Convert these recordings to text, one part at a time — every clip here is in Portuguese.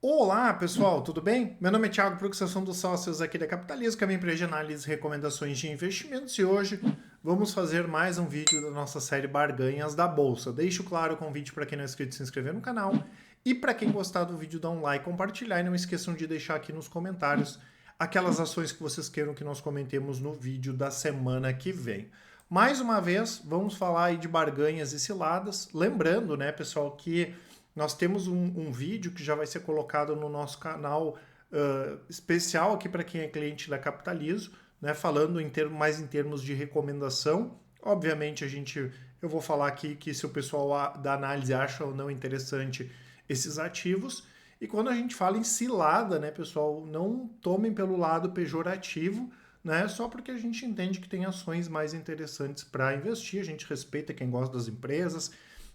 Olá, pessoal, tudo bem? Meu nome é Thiago Prux, eu sou um dos sócios aqui da Capitalismo, que é uma empresa de análise e recomendações de investimentos, e hoje vamos fazer mais um vídeo da nossa série Barganhas da Bolsa. Deixo claro o convite para quem não é inscrito se inscrever no canal e para quem gostar do vídeo dar um like, compartilhar e não esqueçam de deixar aqui nos comentários aquelas ações que vocês queiram que nós comentemos no vídeo da semana que vem. Mais uma vez, vamos falar aí de barganhas e ciladas, lembrando, né, pessoal, que nós temos um vídeo que já vai ser colocado no nosso canal especial aqui para quem é cliente da Capitalizo, né, falando mais em termos de recomendação. Obviamente, eu vou falar aqui que se o pessoal da análise acha ou não interessante esses ativos. E quando a gente fala em cilada, né, pessoal, não tomem pelo lado pejorativo, né, só porque a gente entende que tem ações mais interessantes para investir. A gente respeita quem gosta das empresas,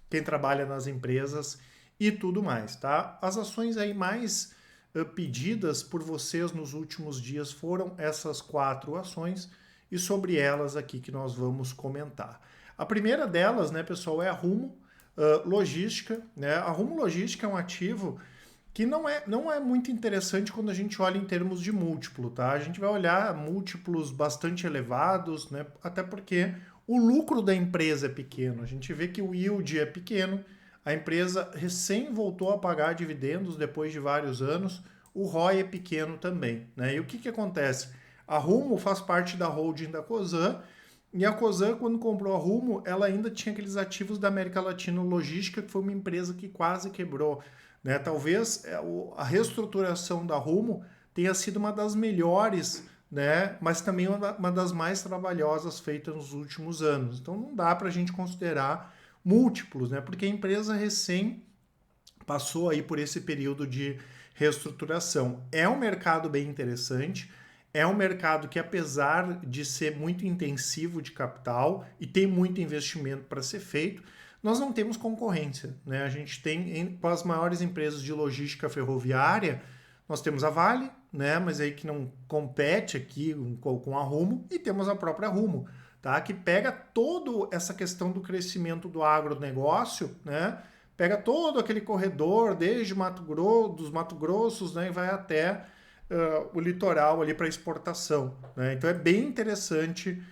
quem trabalha nas empresas e tudo mais, tá? As ações aí mais pedidas por vocês nos últimos dias foram essas 4 ações e sobre elas aqui que nós vamos comentar. A primeira delas, né, pessoal, é a Rumo Logística, né? A Rumo Logística é um ativo que não é muito interessante quando a gente olha em termos de múltiplo, tá? A gente vai olhar múltiplos bastante elevados, né? Até porque o lucro da empresa é pequeno. A gente vê que o yield é pequeno, a empresa recém voltou a pagar dividendos depois de vários anos, o ROI é pequeno também, né? E o que acontece? A Rumo faz parte da holding da Cosan, e a Cosan, quando comprou a Rumo, ela ainda tinha aqueles ativos da América Latina Logística, que foi uma empresa que quase quebrou, né? Talvez a reestruturação da Rumo tenha sido uma das melhores, né? Mas também uma das mais trabalhosas feitas nos últimos anos. Então não dá para a gente considerar múltiplos, né? Porque a empresa recém passou aí por esse período de reestruturação. É um mercado bem interessante, é um mercado que, apesar de ser muito intensivo de capital e tem muito investimento para ser feito, nós não temos concorrência, né? A gente tem, com as maiores empresas de logística ferroviária, nós temos a Vale, né? Mas aí que não compete aqui com a Rumo, e temos a própria Rumo, tá? Que pega toda essa questão do crescimento do agronegócio, né? Pega todo aquele corredor, desde dos Mato Grossos, né? E vai até o litoral ali para exportação, né? Então é bem interessante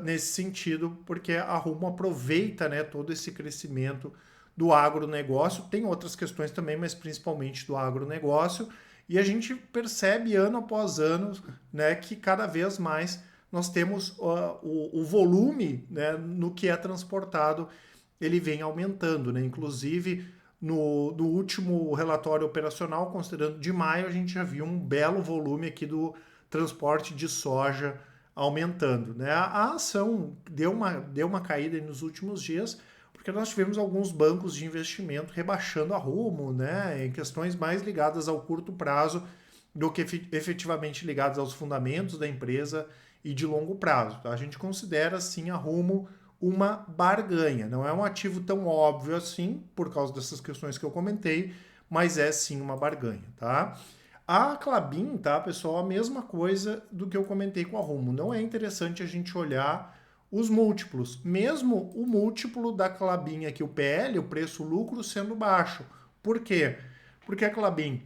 nesse sentido, porque a Rumo aproveita, né, todo esse crescimento do agronegócio. Tem outras questões também, mas principalmente do agronegócio. E a gente percebe ano após ano, né, que cada vez mais nós temos o volume, né, no que é transportado, ele vem aumentando, né? Inclusive, no último relatório operacional, considerando de maio, a gente já viu um belo volume aqui do transporte de soja aumentando, né? A ação deu uma caída nos últimos dias, porque nós tivemos alguns bancos de investimento rebaixando a Rumo, né, em questões mais ligadas ao curto prazo do que efetivamente ligadas aos fundamentos da empresa e de longo prazo. Tá? A gente considera, sim, a Rumo uma barganha. Não é um ativo tão óbvio assim, por causa dessas questões que eu comentei, mas é sim uma barganha, tá? A Klabin, tá, pessoal, a mesma coisa do que eu comentei com a Rumo. Não é interessante a gente olhar os múltiplos. Mesmo o múltiplo da Klabin aqui, o PL, o preço-lucro, sendo baixo. Por quê? Porque a Klabin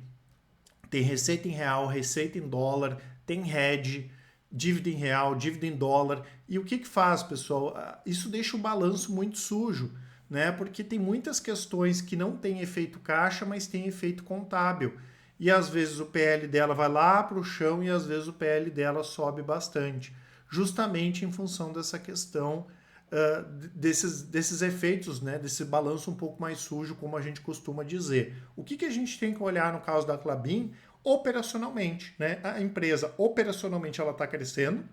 tem receita em real, receita em dólar, tem hedge, dívida em real, dívida em dólar. E o que faz, pessoal? Isso deixa o balanço muito sujo, né? Porque tem muitas questões que não têm efeito caixa, mas têm efeito contábil. E às vezes o PL dela vai lá para o chão e às vezes o PL dela sobe bastante, justamente em função dessa questão desses efeitos, né, desse balanço um pouco mais sujo, como a gente costuma dizer. O que a gente tem que olhar no caso da Klabin? Operacionalmente, né? A empresa operacionalmente ela está crescendo,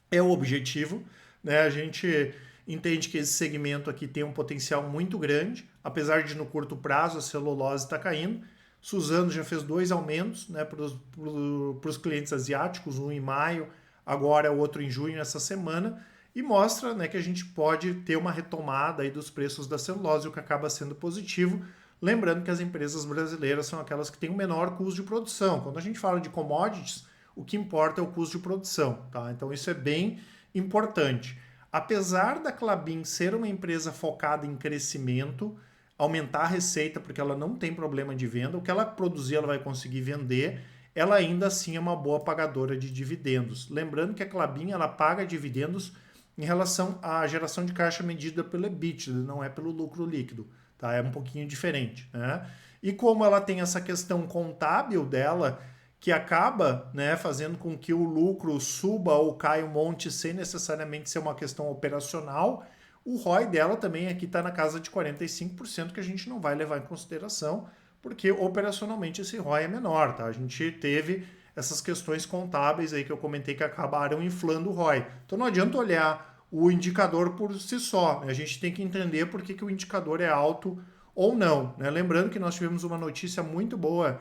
é o objetivo, né? A gente entende que esse segmento aqui tem um potencial muito grande, apesar de no curto prazo a celulose está caindo. Suzano já fez 2 aumentos, né, para os clientes asiáticos, um em maio, agora o outro em junho, essa semana, e mostra, né, que a gente pode ter uma retomada aí dos preços da celulose, o que acaba sendo positivo. Lembrando que as empresas brasileiras são aquelas que têm o menor custo de produção. Quando a gente fala de commodities, o que importa é o custo de produção, tá? Então isso é bem importante. Apesar da Klabin ser uma empresa focada em crescimento, aumentar a receita, porque ela não tem problema de venda, o que ela produzir ela vai conseguir vender, ela ainda assim é uma boa pagadora de dividendos. Lembrando que a Klabin ela paga dividendos em relação à geração de caixa medida pelo EBITDA, não é pelo lucro líquido, tá? É um pouquinho diferente, né? E como ela tem essa questão contábil dela, que acaba, né, fazendo com que o lucro suba ou caia um monte sem necessariamente ser uma questão operacional, o ROI dela também aqui está na casa de 45%, que a gente não vai levar em consideração, porque operacionalmente esse ROI é menor, tá? A gente teve essas questões contábeis aí que eu comentei que acabaram inflando o ROI. Então não adianta olhar o indicador por si só, né? A gente tem que entender por que o indicador é alto ou não, né? Lembrando que nós tivemos uma notícia muito boa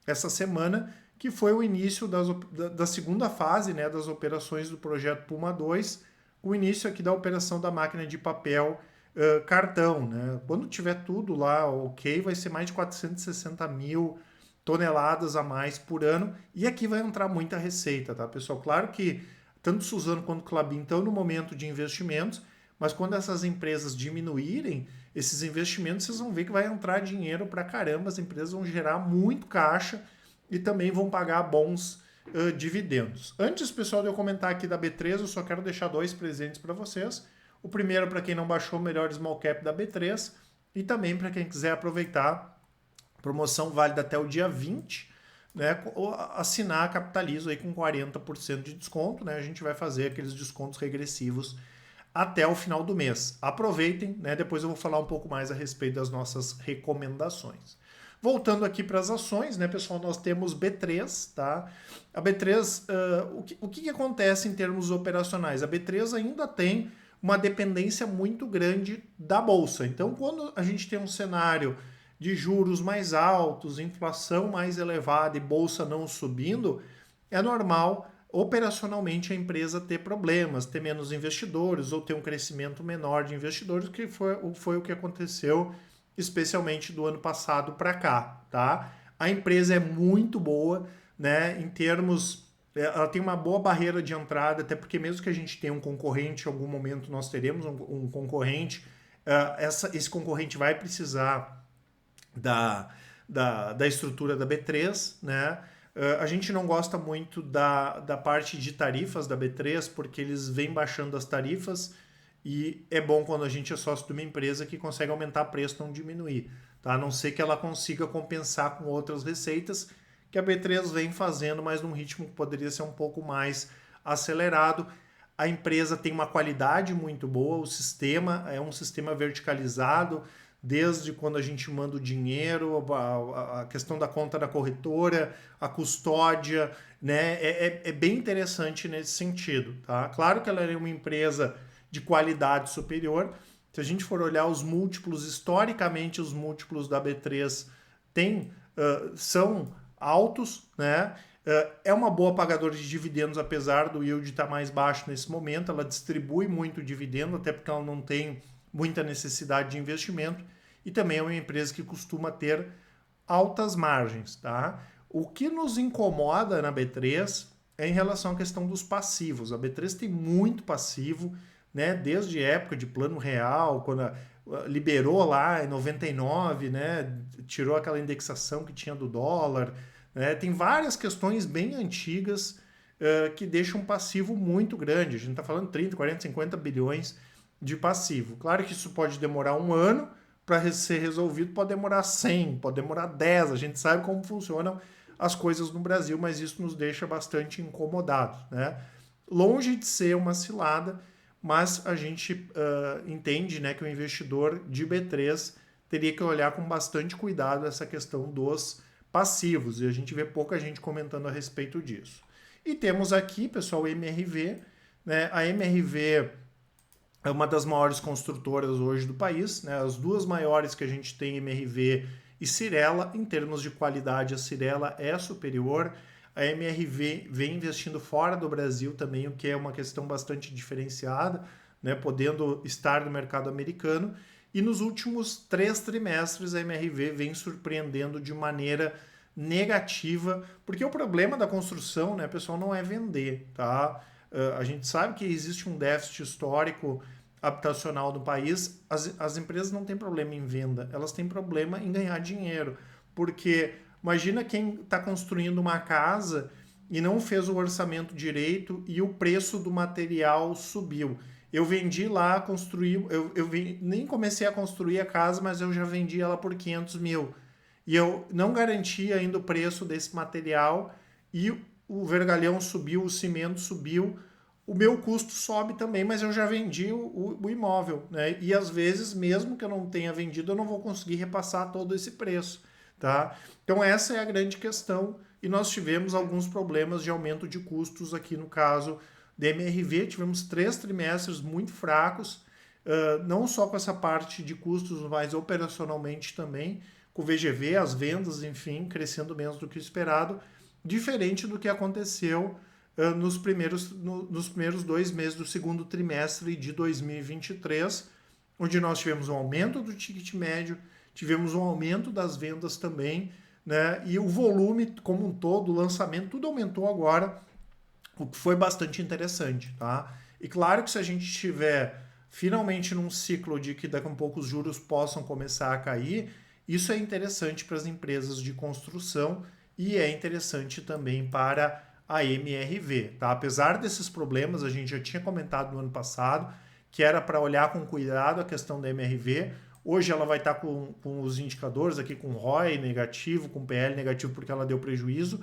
essa semana, que foi o início da segunda fase, né, das operações do projeto Puma 2, o início aqui da operação da máquina de papel cartão. Né? Quando tiver tudo lá ok, vai ser mais de 460 mil toneladas a mais por ano, e aqui vai entrar muita receita, tá, pessoal? Claro que tanto Suzano quanto Klabin estão no momento de investimentos, mas quando essas empresas diminuírem esses investimentos, vocês vão ver que vai entrar dinheiro para caramba, as empresas vão gerar muito caixa e também vão pagar bons dividendos. Antes, pessoal, de eu comentar aqui da B3, eu só quero deixar 2 presentes para vocês. O primeiro, para quem não baixou o melhor small cap da B3, e também para quem quiser aproveitar, promoção válida até o dia 20, né, assinar a Capitalizo aí com 40% de desconto, né, a gente vai fazer aqueles descontos regressivos até o final do mês. Aproveitem, né, depois eu vou falar um pouco mais a respeito das nossas recomendações. Voltando aqui para as ações, né, pessoal, nós temos B3, tá? A B3, o que acontece em termos operacionais? A B3 ainda tem uma dependência muito grande da Bolsa. Então, quando a gente tem um cenário de juros mais altos, inflação mais elevada e Bolsa não subindo, é normal operacionalmente a empresa ter problemas, ter menos investidores ou ter um crescimento menor de investidores, que foi o que aconteceu especialmente do ano passado para cá, tá? A empresa é muito boa, né? Em termos, ela tem uma boa barreira de entrada, até porque mesmo que a gente tenha um concorrente, em algum momento nós teremos um concorrente, esse concorrente vai precisar da estrutura da B3, né? A gente não gosta muito da parte de tarifas da B3, porque eles vêm baixando as tarifas, e é bom quando a gente é sócio de uma empresa que consegue aumentar preço e não diminuir, tá? A não ser que ela consiga compensar com outras receitas, que a B3 vem fazendo, mas num ritmo que poderia ser um pouco mais acelerado. A empresa tem uma qualidade muito boa, o sistema é um sistema verticalizado, desde quando a gente manda o dinheiro, a questão da conta da corretora, a custódia, né? É bem interessante nesse sentido, tá? Claro que ela é uma empresa de qualidade superior. Se a gente for olhar os múltiplos, historicamente os múltiplos da B3 são altos, né? É uma boa pagadora de dividendos, apesar do yield estar mais baixo nesse momento. Ela distribui muito dividendo, até porque ela não tem muita necessidade de investimento. E também é uma empresa que costuma ter altas margens, tá? O que nos incomoda na B3 é em relação à questão dos passivos. A B3 tem muito passivo, né, desde a época de Plano Real, quando liberou lá em 99, né, tirou aquela indexação que tinha do dólar, né, tem várias questões bem antigas que deixam um passivo muito grande. A gente está falando 30, 40, 50 bilhões de passivo. Claro que isso pode demorar um ano para ser resolvido, pode demorar 100, pode demorar 10, a gente sabe como funcionam as coisas no Brasil, mas isso nos deixa bastante incomodados, né? Longe de ser uma cilada, mas a gente entende, né, que o investidor de B3 teria que olhar com bastante cuidado essa questão dos passivos, e a gente vê pouca gente comentando a respeito disso. E temos aqui, pessoal, a MRV, né? A MRV é uma das maiores construtoras hoje do país, né? As duas maiores que a gente tem, MRV e Cyrela. Em termos de qualidade, a Cyrela é superior. A MRV vem investindo fora do Brasil também, o que é uma questão bastante diferenciada, né? Podendo estar no mercado americano. E nos últimos 3 trimestres, a MRV vem surpreendendo de maneira negativa, porque o problema da construção, né, pessoal, não é vender, tá? A gente sabe que existe um déficit histórico habitacional do país, as empresas não têm problema em venda, elas têm problema em ganhar dinheiro. Porque imagina quem está construindo uma casa e não fez o orçamento direito e o preço do material subiu. Eu vendi lá, construí, nem comecei a construir a casa, mas eu já vendi ela por 500 mil. E eu não garanti ainda o preço desse material e o vergalhão subiu, o cimento subiu, o meu custo sobe também, mas eu já vendi o imóvel, né? E às vezes, mesmo que eu não tenha vendido, eu não vou conseguir repassar todo esse preço, tá? Então essa é a grande questão e nós tivemos alguns problemas de aumento de custos aqui no caso da MRV, tivemos 3 trimestres muito fracos, não só com essa parte de custos, mas operacionalmente também, com o VGV, as vendas, enfim, crescendo menos do que o esperado, diferente do que aconteceu nos primeiros 2 meses do segundo trimestre de 2023, onde nós tivemos um aumento do ticket médio, tivemos um aumento das vendas também, né? E o volume como um todo, o lançamento, tudo aumentou agora, o que foi bastante interessante, tá? E claro que se a gente estiver finalmente num ciclo de que daqui a pouco os juros possam começar a cair, isso é interessante para as empresas de construção e é interessante também para a MRV, tá? Apesar desses problemas, a gente já tinha comentado no ano passado que era para olhar com cuidado a questão da MRV. Hoje ela vai estar com os indicadores aqui, com ROI negativo, com PL negativo, porque ela deu prejuízo,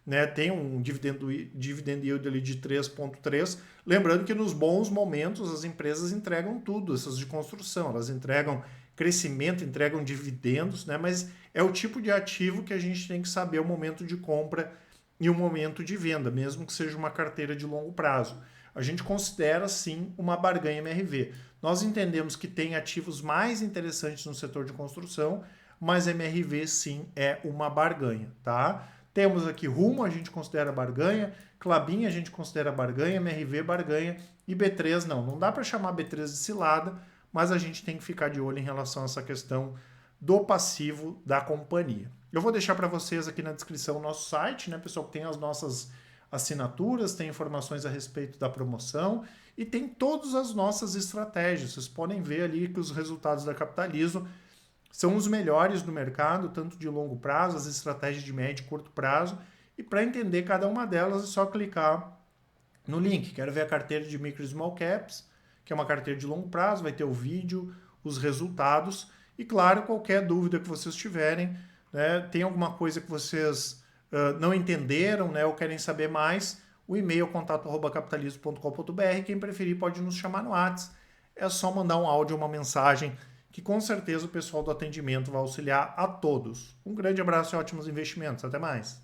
né? Tem um dividend yield ali de 3,3. Lembrando que nos bons momentos as empresas entregam tudo, essas de construção, elas entregam crescimento, entregam dividendos, né? Mas é o tipo de ativo que a gente tem que saber o momento de compra e o momento de venda, mesmo que seja uma carteira de longo prazo. A gente considera, sim, uma barganha MRV. Nós entendemos que tem ativos mais interessantes no setor de construção, mas MRV, sim, é uma barganha, tá? Temos aqui Rumo, a gente considera barganha, Klabin a gente considera barganha, MRV barganha e B3 não. Não dá para chamar B3 de cilada, mas a gente tem que ficar de olho em relação a essa questão do passivo da companhia. Eu vou deixar para vocês aqui na descrição o nosso site, né, pessoal, que tem as nossas assinaturas, tem informações a respeito da promoção e tem todas as nossas estratégias. Vocês podem ver ali que os resultados da Capitalizo são os melhores do mercado, tanto de longo prazo, as estratégias de médio e curto prazo. E para entender cada uma delas é só clicar no link. Quero ver a carteira de Micro e Small Caps, que é uma carteira de longo prazo, vai ter o vídeo, os resultados. E claro, qualquer dúvida que vocês tiverem, né, tem alguma coisa que vocês não entenderam, né, ou querem saber mais, o e-mail contato@capitalismo.com.br. Quem preferir pode nos chamar no WhatsApp. É só mandar um áudio ou uma mensagem que com certeza o pessoal do atendimento vai auxiliar a todos. Um grande abraço e ótimos investimentos. Até mais.